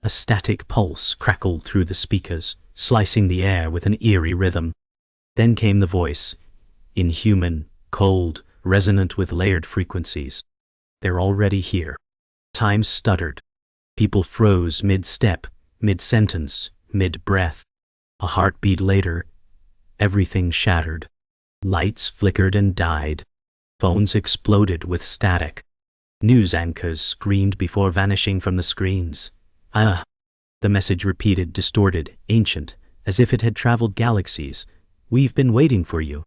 A static pulse crackled through the speakers, slicing the air with an eerie rhythm. Then came the voice, inhuman, cold, resonant with layered frequencies. They're already here. Time stuttered. People froze mid-step, mid-sentence, mid-breath. A heartbeat later, everything shattered. Lights flickered and died. Phones exploded with static. News anchors screamed before vanishing from the screens. Ah! The message repeated, distorted, ancient, as if it had traveled galaxies. We've been waiting for you.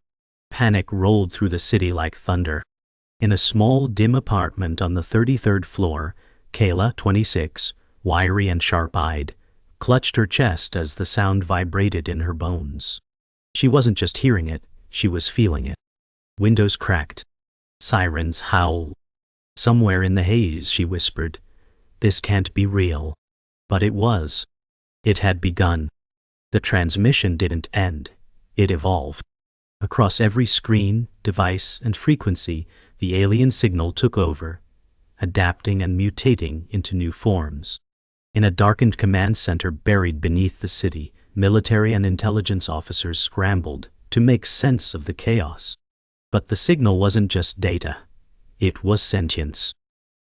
Panic rolled through the city like thunder. In a small, dim apartment on the 33rd floor, Kaela, 26, wiry and sharp-eyed, clutched her chest as the sound vibrated in her bones. She wasn't just hearing it, she was feeling it. Windows cracked. Sirens howled. Somewhere in the haze, she whispered, "This can't be real." But it was. It had begun. The transmission didn't end. It evolved. Across every screen, device, and frequency, the alien signal took over, adapting and mutating into new forms. In a darkened command center buried beneath the city, military and intelligence officers scrambled to make sense of the chaos. But the signal wasn't just data. It was sentience.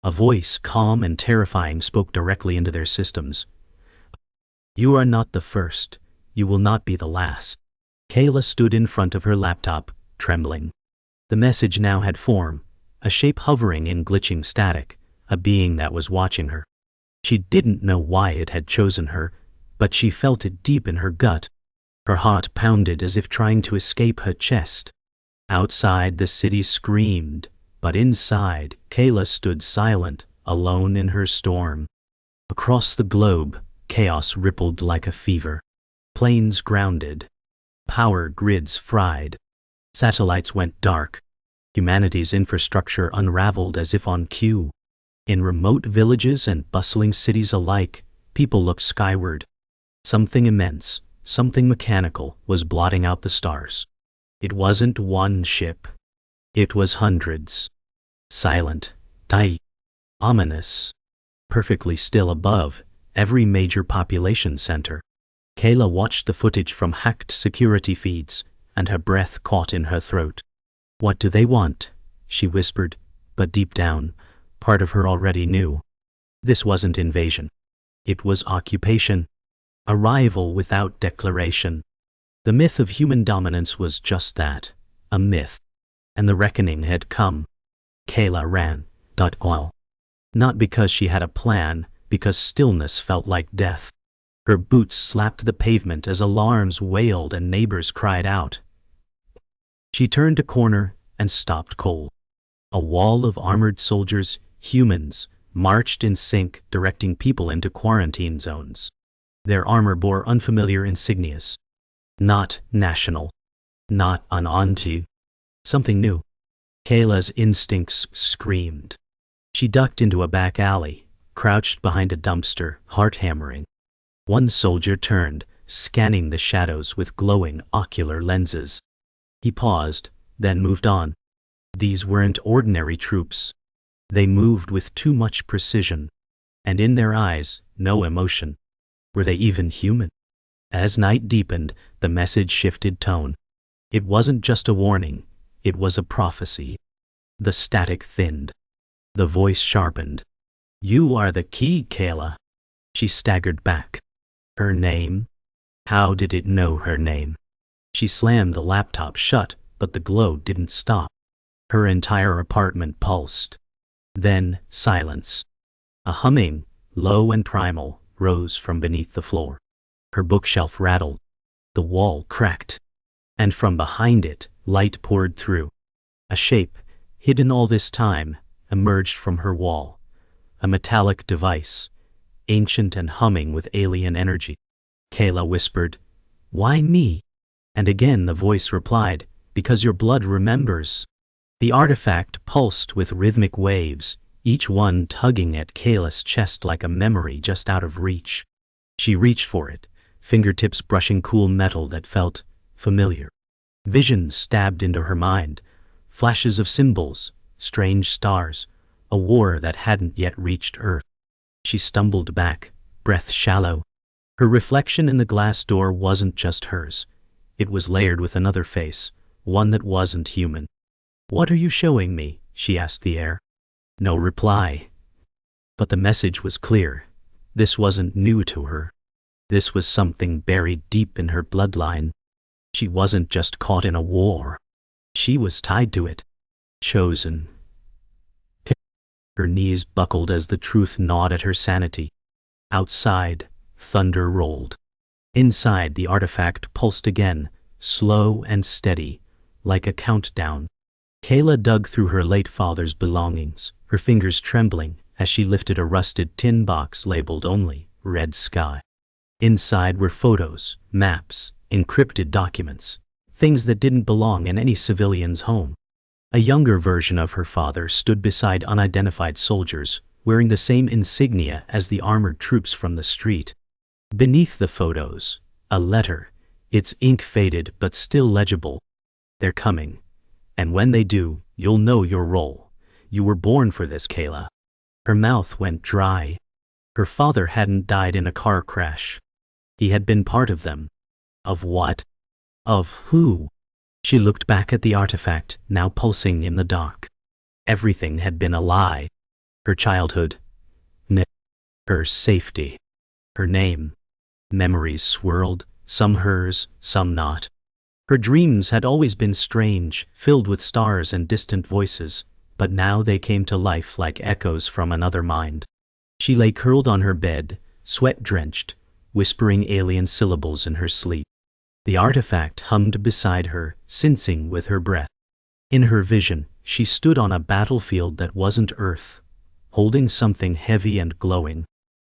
A voice, calm and terrifying, spoke directly into their systems. "You are not the first. You will not be the last." Kaela stood in front of her laptop, trembling. The message now had form, a shape hovering in glitching static, a being that was watching her. She didn't know why it had chosen her, but she felt it deep in her gut. Her heart pounded as if trying to escape her chest. Outside, the city screamed, but inside, Kaela stood silent, alone in her storm. Across the globe, chaos rippled like a fever. Planes grounded. Power grids fried. Satellites went dark. Humanity's infrastructure unraveled as if on cue. In remote villages and bustling cities alike, people looked skyward. Something immense, something mechanical, was blotting out the stars. It wasn't one ship. It was hundreds. Silent, tight, ominous, perfectly still above every major population center. Kaela watched the footage from hacked security feeds, and her breath caught in her throat. "What do they want?" she whispered, but deep down, part of her already knew. This wasn't invasion. It was occupation. Arrival without declaration. The myth of human dominance was just that, a myth. And the reckoning had come. Kaela ran. Not because she had a plan, because stillness felt like death. Her boots slapped the pavement as alarms wailed and neighbors cried out. She turned a corner and stopped cold. A wall of armored soldiers, humans, marched in sync, directing people into quarantine zones. Their armor bore unfamiliar insignias. Not national. Not unonto. Something new. Kaela's instincts screamed. She ducked into a back alley, crouched behind a dumpster, heart hammering. One soldier turned, scanning the shadows with glowing ocular lenses. He paused, then moved on. These weren't ordinary troops. They moved with too much precision. And in their eyes, no emotion. Were they even human? As night deepened, the message shifted tone. It wasn't just a warning. It was a prophecy. The static thinned. The voice sharpened. "You are the key, Kaela." She staggered back. Her name? How did it know her name? She slammed the laptop shut, but the glow didn't stop. Her entire apartment pulsed. Then, silence. A humming, low and primal, rose from beneath the floor. Her bookshelf rattled. The wall cracked. And from behind it, light poured through. A shape, hidden all this time, emerged from her wall. A metallic device, ancient and humming with alien energy. Kaela whispered, "Why me?" And again the voice replied, "Because your blood remembers." The artifact pulsed with rhythmic waves, each one tugging at Kaela's chest like a memory just out of reach. She reached for it, fingertips brushing cool metal that felt familiar. Visions stabbed into her mind, flashes of symbols, strange stars, a war that hadn't yet reached Earth. She stumbled back, breath shallow. Her reflection in the glass door wasn't just hers. It was layered with another face, one that wasn't human. "What are you showing me?" she asked the air. No reply. But the message was clear. This wasn't new to her. This was something buried deep in her bloodline. She wasn't just caught in a war. She was tied to it. Chosen. Her knees buckled as the truth gnawed at her sanity. Outside, thunder rolled. Inside, the artifact pulsed again, slow and steady, like a countdown. Kaela dug through her late father's belongings, her fingers trembling as she lifted a rusted tin box labeled only "Red Sky." Inside were photos, maps, encrypted documents, things that didn't belong in any civilian's home. A younger version of her father stood beside unidentified soldiers, wearing the same insignia as the armored troops from the street. Beneath the photos, a letter, its ink faded but still legible. "They're coming. And when they do, you'll know your role. You were born for this, Kaela." Her mouth went dry. Her father hadn't died in a car crash. He had been part of them. Of what? Of who? She looked back at the artifact, now pulsing in the dark. Everything had been a lie. Her childhood. Her safety. Her name. Memories swirled, some hers, some not. Her dreams had always been strange, filled with stars and distant voices, but now they came to life like echoes from another mind. She lay curled on her bed, sweat-drenched, whispering alien syllables in her sleep. The artifact hummed beside her, sensing with her breath. In her vision, she stood on a battlefield that wasn't Earth, holding something heavy and glowing.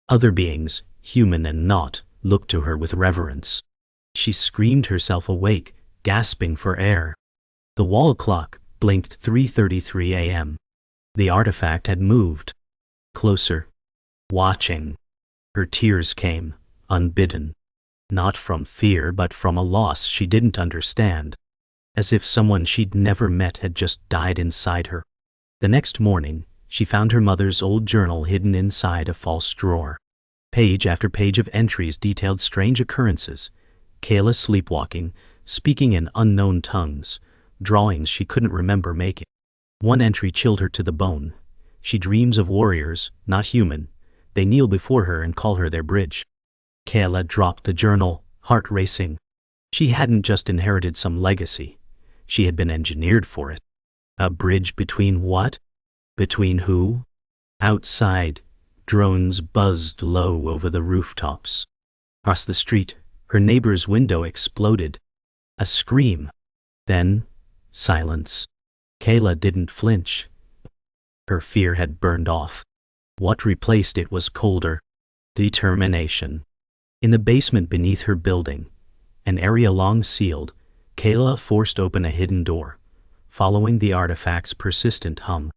Other beings, human and not, looked to her with reverence. She screamed herself awake, gasping for air. The wall clock blinked 3:33 a.m. The artifact had moved. Closer. Watching. Her tears came, unbidden. Not from fear but from a loss she didn't understand. As if someone she'd never met had just died inside her. The next morning, she found her mother's old journal hidden inside a false drawer. Page after page of entries detailed strange occurrences. Kaela sleepwalking, speaking in unknown tongues, drawings she couldn't remember making. One entry chilled her to the bone. She dreams of warriors, not human. They kneel before her and call her their bridge. Kaela dropped the journal, heart racing. She hadn't just inherited some legacy. She had been engineered for it. A bridge between what? Between who? Outside, drones buzzed low over the rooftops. Across the street, her neighbor's window exploded. A scream. Then, silence. Kaela didn't flinch. Her fear had burned off. What replaced it was colder. Determination. In the basement beneath her building, an area long sealed, Kaela forced open a hidden door, following the artifact's persistent hum.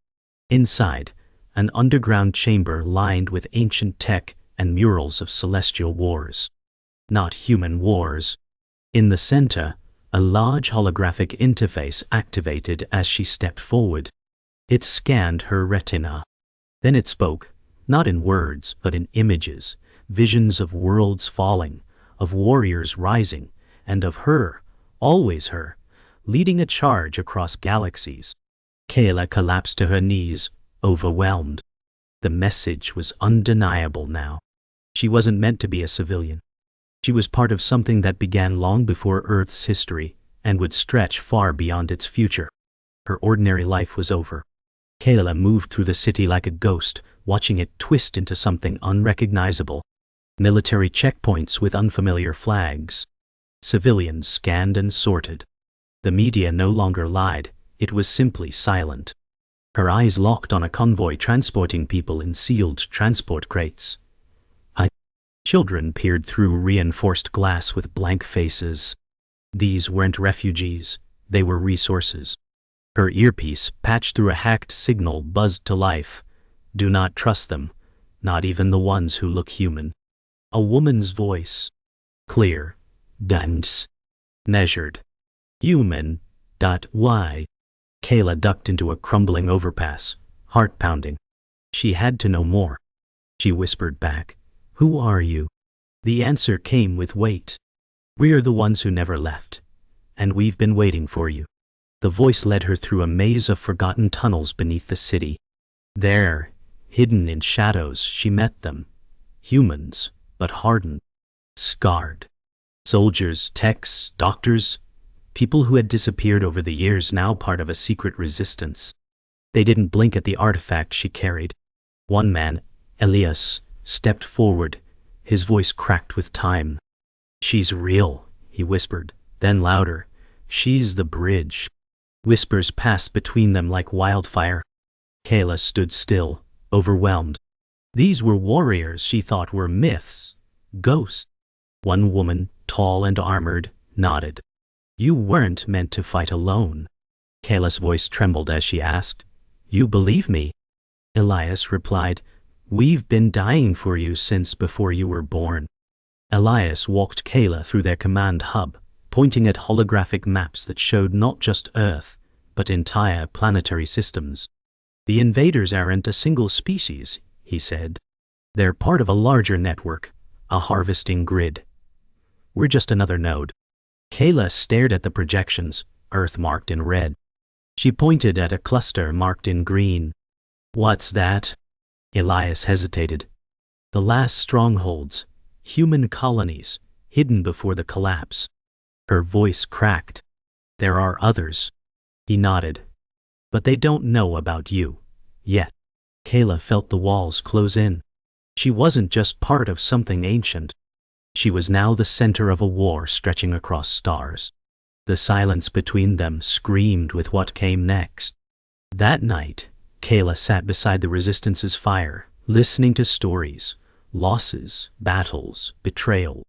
Inside, an underground chamber lined with ancient tech and murals of celestial wars. Not human wars. In the center, a large holographic interface activated as she stepped forward. It scanned her retina. Then it spoke, not in words, but in images, visions of worlds falling, of warriors rising, and of her, always her, leading a charge across galaxies. Kaela collapsed to her knees, overwhelmed. The message was undeniable now. She wasn't meant to be a civilian. She was part of something that began long before Earth's history and would stretch far beyond its future. Her ordinary life was over. Kaela moved through the city like a ghost, watching it twist into something unrecognizable. Military checkpoints with unfamiliar flags. Civilians scanned and sorted. The media no longer lied, it was simply silent. Her eyes locked on a convoy transporting people in sealed transport crates. Children peered through reinforced glass with blank faces. These weren't refugees, they were resources. Her earpiece, patched through a hacked signal, buzzed to life. Do not trust them, not even the ones who look human. A woman's voice. Clear. Dense. Measured. Human. Why? Kaela ducked into a crumbling overpass, heart pounding. She had to know more. She whispered back. Who are you? The answer came with weight. We're the ones who never left. And we've been waiting for you. The voice led her through a maze of forgotten tunnels beneath the city. There, hidden in shadows, she met them. Humans, but hardened, scarred. Soldiers, techs, doctors, people who had disappeared over the years, now part of a secret resistance. They didn't blink at the artifact she carried. One man, Elias, stepped forward, his voice cracked with time. She's real, he whispered, then louder. She's the bridge. Whispers passed between them like wildfire. Kaela stood still, overwhelmed. These were warriors she thought were myths, ghosts. One woman, tall and armored, nodded. You weren't meant to fight alone. Kaela's voice trembled as she asked, You believe me? Elias replied, We've been dying for you since before you were born. Elias walked Kaela through their command hub, pointing at holographic maps that showed not just Earth, but entire planetary systems. The invaders aren't a single species, he said. They're part of a larger network, a harvesting grid. We're just another node. Kaela stared at the projections, Earth marked in red. She pointed at a cluster marked in green. What's that? Elias hesitated. The last strongholds, human colonies, hidden before the collapse. Her voice cracked. There are others. He nodded. But they don't know about you, yet. Kaela felt the walls close in. She wasn't just part of something ancient. She was now the center of a war stretching across stars. The silence between them screamed with what came next. That night, Kaela sat beside the Resistance's fire, listening to stories, losses, battles, betrayal.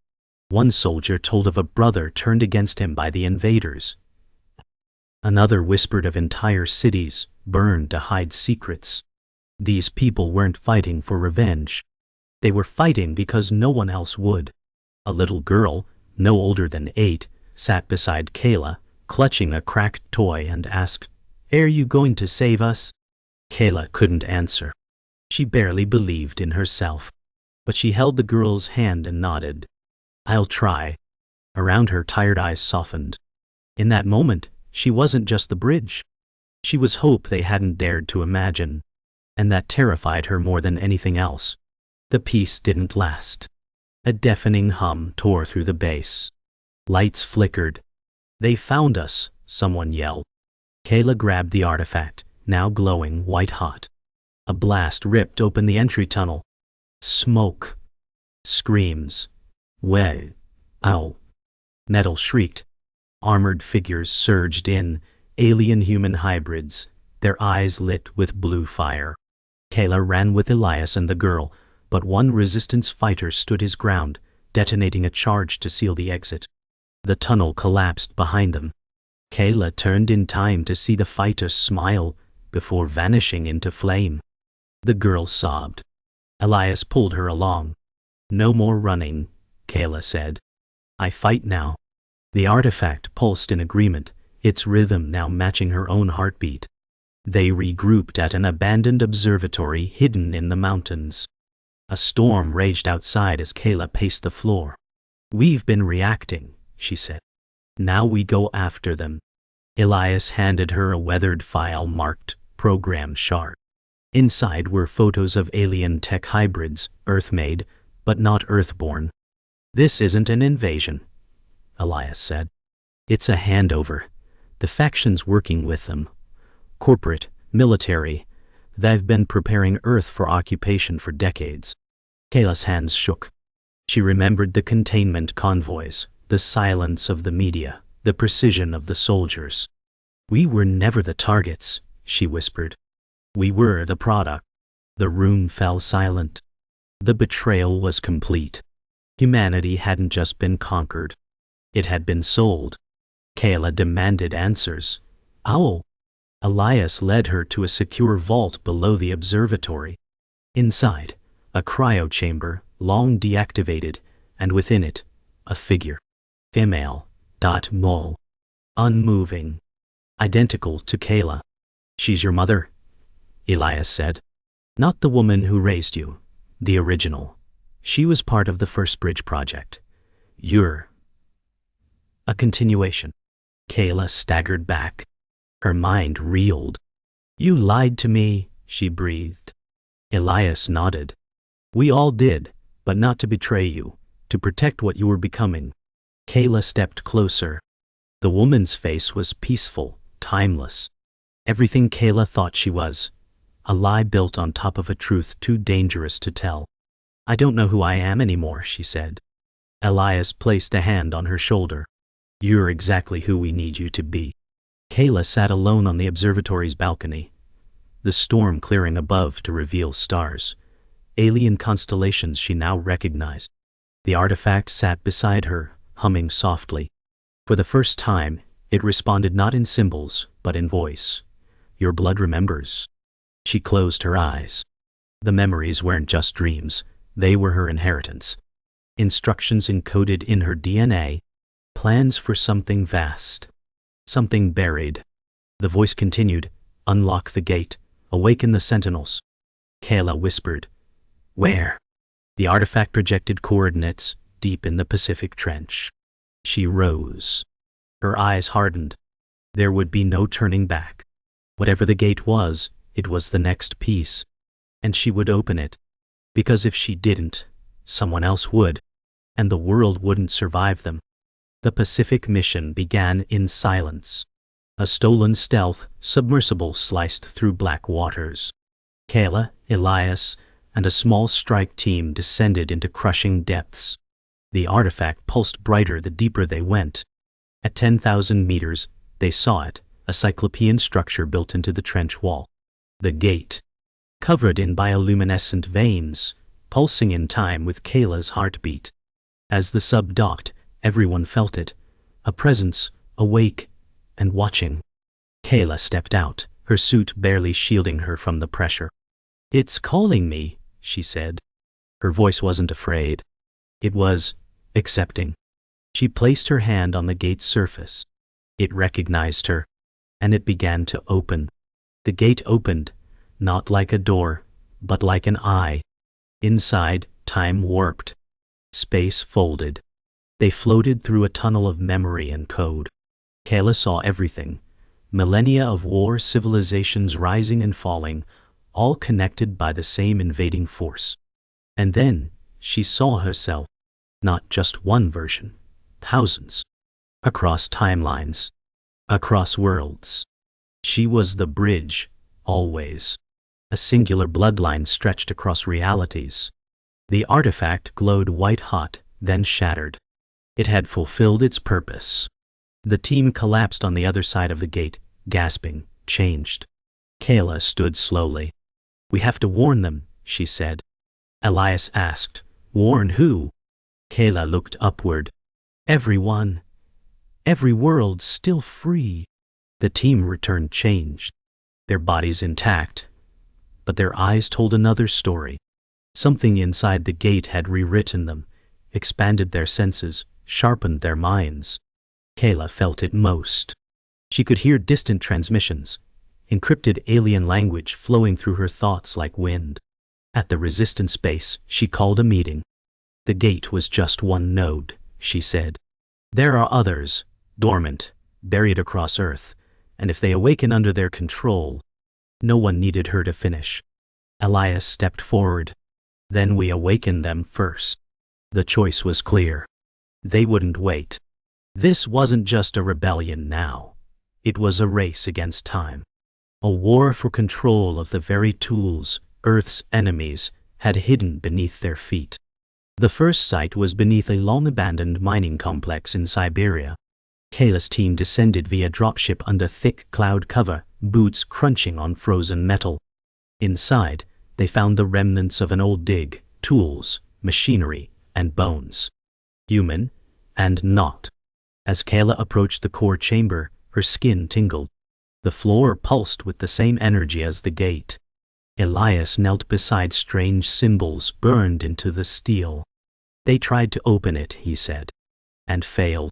One soldier told of a brother turned against him by the invaders. Another whispered of entire cities burned to hide secrets. These people weren't fighting for revenge. They were fighting because no one else would. A little girl, no older than 8, sat beside Kaela, clutching a cracked toy and asked, Are you going to save us? Kaela couldn't answer. She barely believed in herself. But she held the girl's hand and nodded. I'll try. Around her tired eyes softened. In that moment, she wasn't just the bridge. She was hope they hadn't dared to imagine. And that terrified her more than anything else. The peace didn't last. A deafening hum tore through the base. Lights flickered. They found us, someone yelled. Kaela grabbed the artifact, now glowing white-hot. A blast ripped open the entry tunnel. Smoke. Screams. Way. Ow. Metal shrieked. Armored figures surged in, alien-human hybrids, their eyes lit with blue fire. Kaela ran with Elias and the girl, but one Resistance fighter stood his ground, detonating a charge to seal the exit. The tunnel collapsed behind them. Kaela turned in time to see the fighter smile before vanishing into flame. The girl sobbed. Elias pulled her along. No more running, Kaela said. I fight now. The artifact pulsed in agreement, its rhythm now matching her own heartbeat. They regrouped at an abandoned observatory hidden in the mountains. A storm raged outside as Kaela paced the floor. We've been reacting, she said. Now we go after them. Elias handed her a weathered file marked Program Shard. Inside were photos of alien tech hybrids, Earth-made, but not Earthborn. This isn't an invasion, Elias said. It's a handover. The factions working with them. Corporate, military. They've been preparing Earth for occupation for decades. Kaela's hands shook. She remembered the containment convoys, the silence of the media, the precision of the soldiers. We were never the targets, she whispered. We were the product. The room fell silent. The betrayal was complete. Humanity hadn't just been conquered. It had been sold. Kaela demanded answers. Ow! Elias led her to a secure vault below the observatory. Inside, a cryo chamber, long deactivated, and within it, a figure. Female. Mole. Unmoving. Identical to Kaela. She's your mother? Elias said. Not the woman who raised you. The original. She was part of the first bridge project. You're a continuation. Kaela staggered back. Her mind reeled. You lied to me, she breathed. Elias nodded. We all did, but not to betray you, to protect what you were becoming. Kaela stepped closer. The woman's face was peaceful, timeless. Everything Kaela thought she was. A lie built on top of a truth too dangerous to tell. I don't know who I am anymore, she said. Elias placed a hand on her shoulder. You're exactly who we need you to be. Kaela sat alone on the observatory's balcony, the storm clearing above to reveal stars, alien constellations she now recognized. The artifact sat beside her, humming softly. For the first time, it responded not in symbols, but in voice. Your blood remembers. She closed her eyes. The memories weren't just dreams, they were her inheritance. Instructions encoded in her DNA, plans for something vast, something buried. The voice continued, unlock the gate, awaken the sentinels. Kaela whispered, where? The artifact projected coordinates, deep in the Pacific Trench. She rose. Her eyes hardened. There would be no turning back. Whatever the gate was, it was the next piece. And she would open it. Because if she didn't, someone else would. And the world wouldn't survive them. The Pacific mission began in silence. A stolen stealth submersible sliced through black waters. Kaela, Elias, and a small strike team descended into crushing depths. The artifact pulsed brighter the deeper they went. At 10,000 meters, they saw it, a cyclopean structure built into the trench wall. The gate, covered in bioluminescent veins, pulsing in time with Kaela's heartbeat. As the sub docked, everyone felt it, a presence, awake and watching. Kaela stepped out, her suit barely shielding her from the pressure. It's calling me, she said. Her voice wasn't afraid. It was accepting. She placed her hand on the gate's surface. It recognized her, and it began to open. The gate opened, not like a door, but like an eye. Inside, time warped. Space folded. They floated through a tunnel of memory and code. Kaela saw everything. Millennia of war, civilizations rising and falling, all connected by the same invading force. And then, she saw herself. Not just one version. Thousands. Across timelines. Across worlds. She was the bridge, always. A singular bloodline stretched across realities. The artifact glowed white-hot, then shattered. It had fulfilled its purpose. The team collapsed on the other side of the gate, gasping, changed. Kaela stood slowly. We have to warn them, she said. Elias asked, warn who? Kaela looked upward. Everyone. Every world still free. The team returned changed. Their bodies intact. But their eyes told another story. Something inside the gate had rewritten them, expanded their senses, sharpened their minds. Kaela felt it most. She could hear distant transmissions, encrypted alien language flowing through her thoughts like wind. At the resistance base, she called a meeting. The gate was just one node, she said. There are others, dormant, buried across Earth, and if they awaken under their control, no one needed her to finish. Elias stepped forward. Then we awaken them first. The choice was clear. They wouldn't wait. This wasn't just a rebellion now. It was a race against time. A war for control of the very tools Earth's enemies had hidden beneath their feet. The first site was beneath a long-abandoned mining complex in Siberia. Kaela's team descended via dropship under thick cloud cover, boots crunching on frozen metal. Inside, they found the remnants of an old dig, tools, machinery, and bones. Human, and not. As Kaela approached the core chamber, her skin tingled. The floor pulsed with the same energy as the gate. Elias knelt beside strange symbols burned into the steel. They tried to open it, he said, and failed.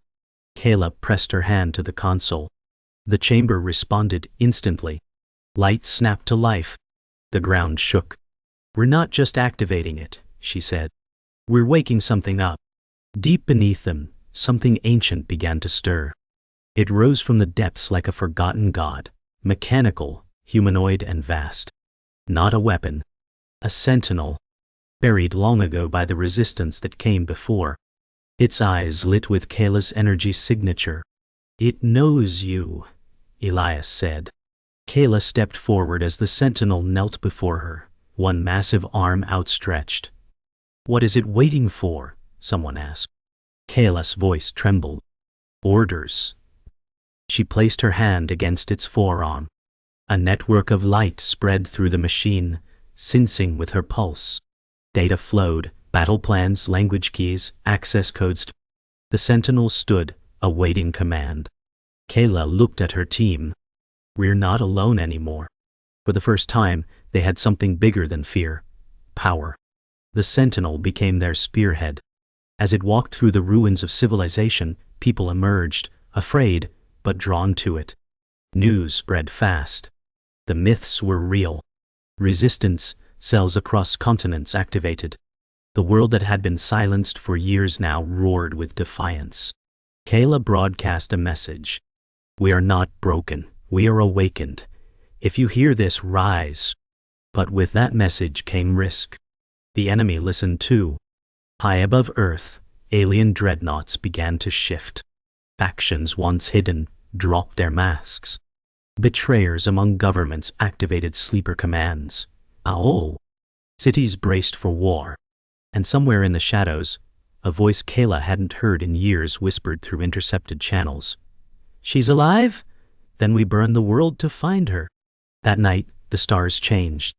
Kaela pressed her hand to the console. The chamber responded instantly. Light snapped to life. The ground shook. We're not just activating it, she said. We're waking something up. Deep beneath them, something ancient began to stir. It rose from the depths like a forgotten god, mechanical, humanoid and vast. Not a weapon. A sentinel, buried long ago by the resistance that came before. Its eyes lit with Kaela's energy signature. It knows you, Elias said. Kaela stepped forward as the sentinel knelt before her, one massive arm outstretched. What is it waiting for? Someone asked. Kaela's voice trembled. Orders. She placed her hand against its forearm. A network of light spread through the machine, syncing with her pulse. Data flowed, battle plans, language keys, access codes. The sentinel stood, awaiting command. Kaela looked at her team. We're not alone anymore. For the first time, they had something bigger than fear. Power. The sentinel became their spearhead. As it walked through the ruins of civilization, people emerged, afraid, but drawn to it. News spread fast. The myths were real. Resistance, cells across continents activated. The world that had been silenced for years now roared with defiance. Kaela broadcast a message. We are not broken, we are awakened. If you hear this, rise. But with that message came risk. The enemy listened too. High above Earth, alien dreadnoughts began to shift. Factions once hidden dropped their masks. Betrayers among governments activated sleeper commands. Cities braced for war. And somewhere in the shadows, a voice Kaela hadn't heard in years whispered through intercepted channels. She's alive? Then we burn the world to find her. That night, the stars changed.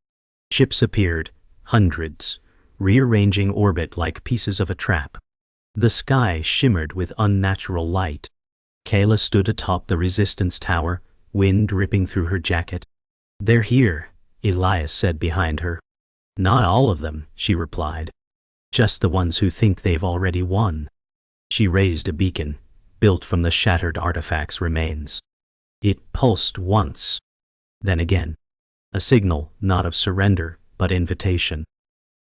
Ships appeared, hundreds, rearranging orbit like pieces of a trap. The sky shimmered with unnatural light. Kaela stood atop the resistance tower, wind ripping through her jacket. They're here, Elias said behind her. Not all of them, she replied. Just the ones who think they've already won. She raised a beacon, built from the shattered artifact's remains. It pulsed once. Then again. A signal, not of surrender, but invitation.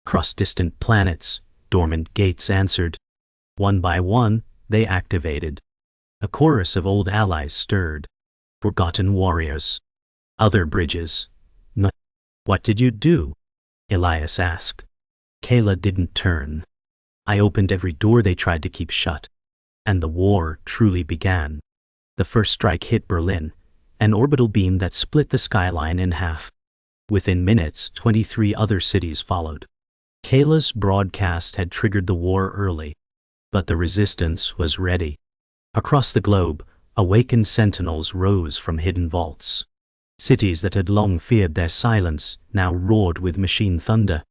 Across distant planets, dormant gates answered. One by one, they activated. A chorus of old allies stirred. Forgotten warriors. Other bridges. What did you do? Elias asked. Kaela didn't turn. I opened every door they tried to keep shut. And the war truly began. The first strike hit Berlin, an orbital beam that split the skyline in half. Within minutes, 23 other cities followed. Kaela's broadcast had triggered the war early. But the resistance was ready. Across the globe, awakened sentinels rose from hidden vaults. Cities that had long feared their silence now roared with machine thunder.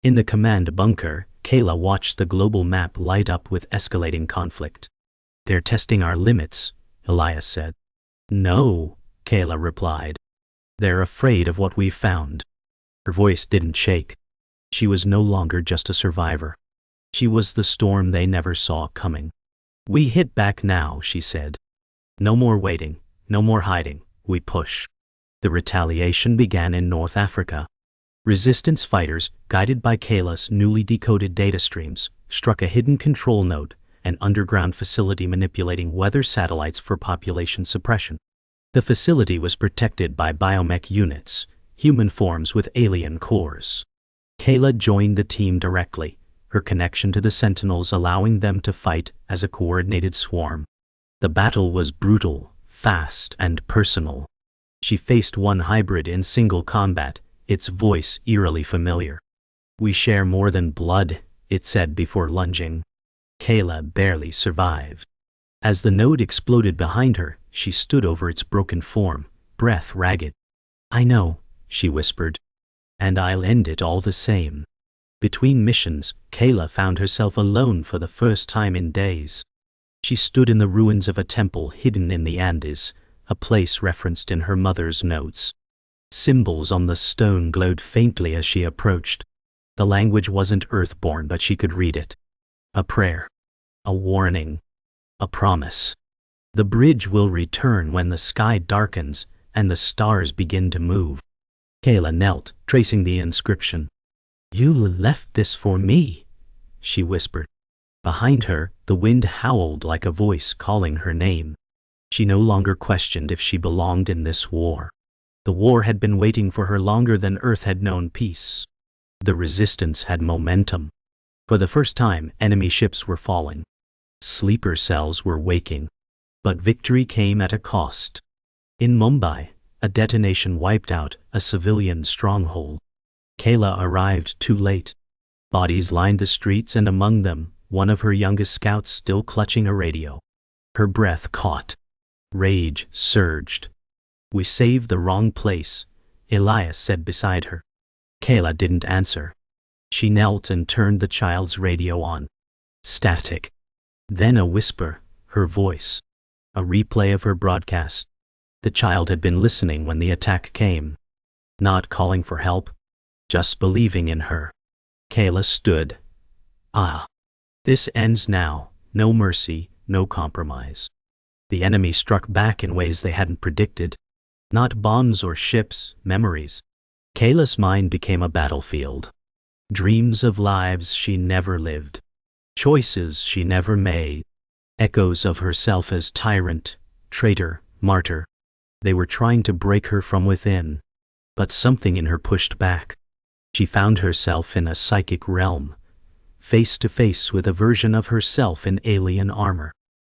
In the command bunker, Kaela watched the global map light up with escalating conflict. They're testing our limits, Elias said. No, Kaela replied. They're afraid of what we've found. Her voice didn't shake. She was no longer just a survivor. She was the storm they never saw coming. We hit back now, she said. No more waiting, no more hiding, we push. The retaliation began in North Africa. Resistance fighters, guided by Kaela's newly decoded data streams, struck a hidden control node, an underground facility manipulating weather satellites for population suppression. The facility was protected by biomech units, human forms with alien cores. Kaela joined the team directly, her connection to the Sentinels allowing them to fight as a coordinated swarm. The battle was brutal, fast, and personal. She faced one hybrid in single combat, its voice eerily familiar. We share more than blood, it said before lunging. Kaela barely survived. As the node exploded behind her, she stood over its broken form, breath ragged. I know, she whispered. And I'll end it all the same. Between missions, Kaela found herself alone for the first time in days. She stood in the ruins of a temple hidden in the Andes, a place referenced in her mother's notes. Symbols on the stone glowed faintly as she approached. The language wasn't earthborn, but she could read it. A prayer. A warning. A promise. The bridge will return when the sky darkens and the stars begin to move. Kaela knelt, tracing the inscription. You left this for me, she whispered. Behind her, the wind howled like a voice calling her name. She no longer questioned if she belonged in this war. The war had been waiting for her longer than Earth had known peace. The resistance had momentum. For the first time, enemy ships were falling. Sleeper cells were waking. But victory came at a cost. In Mumbai, a detonation wiped out a civilian stronghold. Kaela arrived too late. Bodies lined the streets, and among them, one of her youngest scouts still clutching a radio. Her breath caught. Rage surged. "We saved the wrong place," Elias said beside her. Kaela didn't answer. She knelt and turned the child's radio on. Static. Then a whisper, her voice. A replay of her broadcast. The child had been listening when the attack came. Not calling for help, just believing in her. Kaela stood. Ah. This ends now. No mercy, no compromise. The enemy struck back in ways they hadn't predicted. Not bombs or ships, memories. Kaela's mind became a battlefield. Dreams of lives she never lived. Choices she never made. Echoes of herself as tyrant, traitor, martyr. They were trying to break her from within. But something in her pushed back. She found herself in a psychic realm, face to face with a version of herself in alien armor.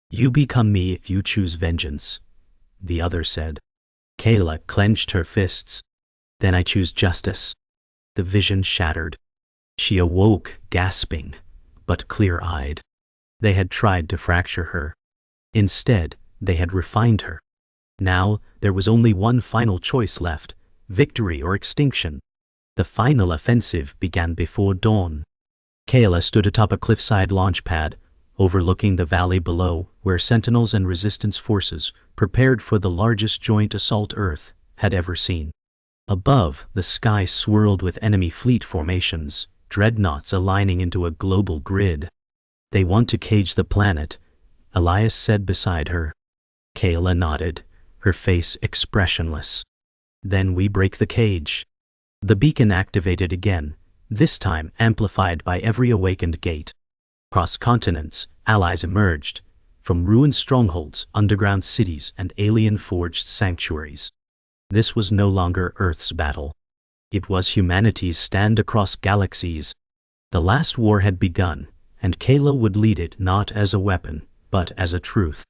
"You become me if you choose vengeance," the other said. Kaela clenched her fists. "Then I choose justice." The vision shattered. She awoke, gasping, but clear-eyed. They had tried to fracture her. Instead, they had refined her. Now, there was only one final choice left: victory or extinction. The final offensive began before dawn. Kaela stood atop a cliffside launch pad, overlooking the valley below, where sentinels and resistance forces, prepared for the largest joint assault Earth had ever seen. Above, the sky swirled with enemy fleet formations, dreadnoughts aligning into a global grid. "They want to cage the planet," Elias said beside her. Kaela nodded, her face expressionless. "Then we break the cage." The beacon activated again, this time amplified by every awakened gate. Across continents, allies emerged, from ruined strongholds, underground cities, and alien-forged sanctuaries. This was no longer Earth's battle. It was humanity's stand across galaxies. The last war had begun, and Kaela would lead it not as a weapon, but as a truth.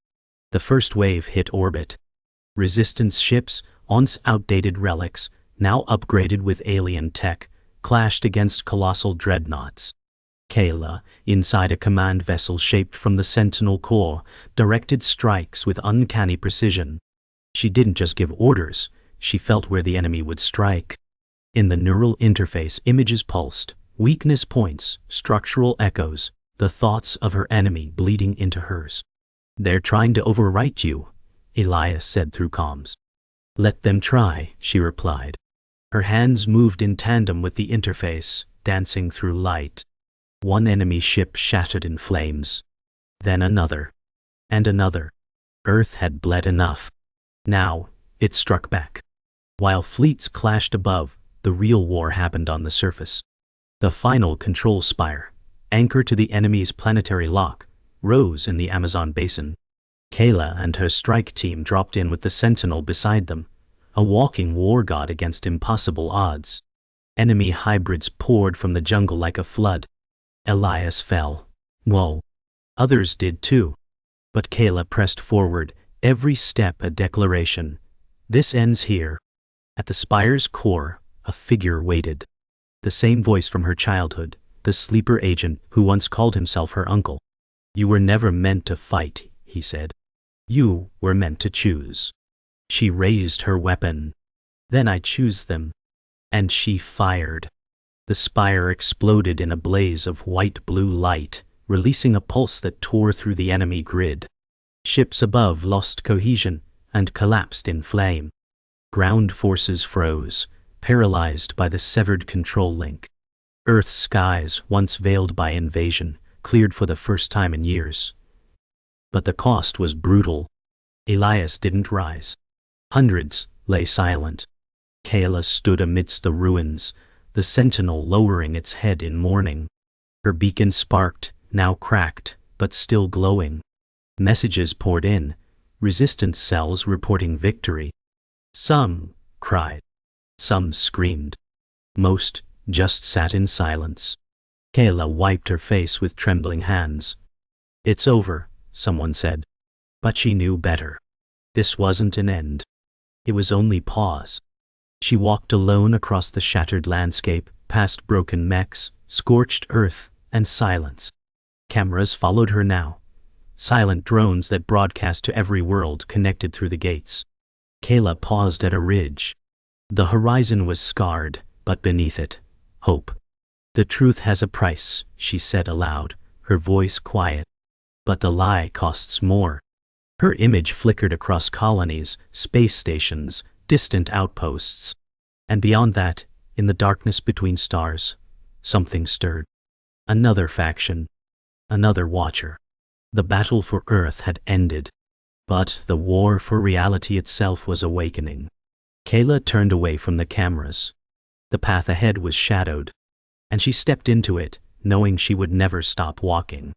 The first wave hit orbit. Resistance ships, once outdated relics, now upgraded with alien tech, clashed against colossal dreadnoughts. Kaela, inside a command vessel shaped from the Sentinel core, directed strikes with uncanny precision. She didn't just give orders, she felt where the enemy would strike. In the neural interface, images pulsed, weakness points, structural echoes, the thoughts of her enemy bleeding into hers. "They're trying to overwrite you," Elias said through comms. "Let them try," she replied. Her hands moved in tandem with the interface, dancing through light. One enemy ship shattered in flames. Then another. And another. Earth had bled enough. Now, it struck back. While fleets clashed above, the real war happened on the surface. The final control spire, anchored to the enemy's planetary lock, rose in the Amazon basin. Kaela and her strike team dropped in with the Sentinel beside them, a walking war god against impossible odds. Enemy hybrids poured from the jungle like a flood. Elias fell. Whoa. Others did too. But Kaela pressed forward, every step a declaration. This ends here. At the spire's core, a figure waited. The same voice from her childhood, the sleeper agent who once called himself her uncle. "You were never meant to fight," he said. "You were meant to choose." She raised her weapon. "Then I choose them." And she fired. The spire exploded in a blaze of white-blue light, releasing a pulse that tore through the enemy grid. Ships above lost cohesion and collapsed in flame. Ground forces froze, paralyzed by the severed control link. Earth's skies, once veiled by invasion, cleared for the first time in years. But the cost was brutal. Elias didn't rise. Hundreds lay silent. Kaela stood amidst the ruins, the Sentinel lowering its head in mourning. Her beacon sparked, now cracked, but still glowing. Messages poured in, resistance cells reporting victory. Some cried. Some screamed. Most just sat in silence. Kaela wiped her face with trembling hands. "It's over," someone said. But she knew better. This wasn't an end. It was only pause. She walked alone across the shattered landscape, past broken mechs, scorched earth, and silence. Cameras followed her now. Silent drones that broadcast to every world connected through the gates. Kaela paused at a ridge. The horizon was scarred, but beneath it, hope. "The truth has a price," she said aloud, her voice quiet. "But the lie costs more." Her image flickered across colonies, space stations, distant outposts. And beyond that, in the darkness between stars, something stirred. Another faction. Another watcher. The battle for Earth had ended. But the war for reality itself was awakening. Kaela turned away from the cameras. The path ahead was shadowed. And she stepped into it, knowing she would never stop walking.